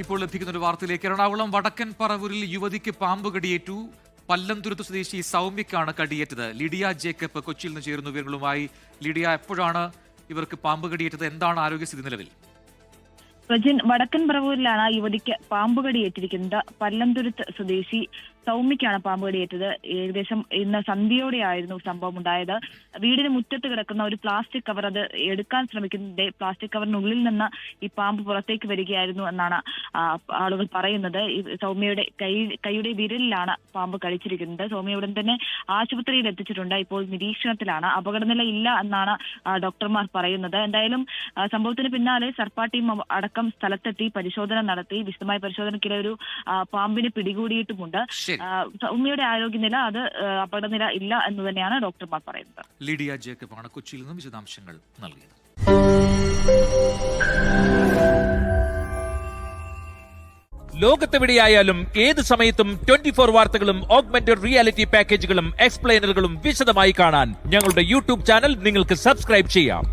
ഇപ്പോൾ ലഭിക്കുന്ന ഒരു വാർത്തയിലേക്ക്. എറണാകുളം വടക്കൻ പറവൂരിൽ യുവതിക്ക് പാമ്പ് കടിയേറ്റു. പല്ലംതുരുത്ത് സ്വദേശി സൗമ്യക്കാണ് കടിയേറ്റത്. ലിഡിയ ജേക്കബ് കൊച്ചിയിൽ നിന്ന് ചേരുന്നു വിവരങ്ങളുമായി. ലിഡിയ, എപ്പോഴാണ് ഇവർക്ക് പാമ്പ് കടിയേറ്റത്? എന്താണ് ആരോഗ്യസ്ഥിതി നിലവിൽ? പ്രജിൻ, വടക്കൻ പറവൂരിലാണ് യുവതിക്ക് പാമ്പ് കടിയേറ്റിരിക്കുന്നത്. പല്ലംതുരുത്ത് സ്വദേശി സൗമ്യക്കാണ് പാമ്പ് കടിയേറ്റത്. ഏകദേശം ഇന്ന് സന്ധ്യയോടെയായിരുന്നു സംഭവം ഉണ്ടായത്. വീടിന് മുറ്റത്ത് കിടക്കുന്ന ഒരു പ്ലാസ്റ്റിക് കവർ അത് എടുക്കാൻ ശ്രമിക്കുന്നതിന്റെ പ്ലാസ്റ്റിക് കവറിനുള്ളിൽ നിന്ന് ഈ പാമ്പ് പുറത്തേക്ക് വരികയായിരുന്നു എന്നാണ് ആളുകൾ പറയുന്നത്. സൗമ്യയുടെ കൈയുടെ വിരലിലാണ് പാമ്പ് കടിച്ചിരിക്കുന്നത്. സൗമ്യ ഉടൻ തന്നെ ആശുപത്രിയിൽ എത്തിച്ചിട്ടുണ്ട്. ഇപ്പോൾ നിരീക്ഷണത്തിലാണ്. അപകടനില ഇല്ല എന്നാണ് ഡോക്ടർമാർ പറയുന്നത്. എന്തായാലും സംഭവത്തിന് പിന്നാലെ സർപ്പാ ടീം അടക്കം സ്ഥലത്തെത്തി പരിശോധന നടത്തി. വിശദമായ പരിശോധനയ്ക്കിടെ ഒരു പാമ്പിനെ പിടികൂടിയിട്ടുമുണ്ട്. സൗമ്യയുടെ ആരോഗ്യനില അത് അപകടനില ഇല്ല എന്ന് തന്നെയാണ് ഡോക്ടർമാർ പറയുന്നത്. ലിഡിയ ജേക്കബ് ആണ് കൊച്ചിയിൽ നിന്നും വിശദാംശങ്ങൾ നൽകിയത്. ലോകത്തെവിടെയായാലും ഏത് സമയത്തും 24 വാർത്തകളും ഓഗ്മെന്റഡ് റിയാലിറ്റി പാക്കേജുകളും എക്സ്പ്ലെയിനറുകളും വിശദമായി കാണാൻ ഞങ്ങളുടെ യൂട്യൂബ് ചാനൽ നിങ്ങൾക്ക് സബ്സ്ക്രൈബ് ചെയ്യാം.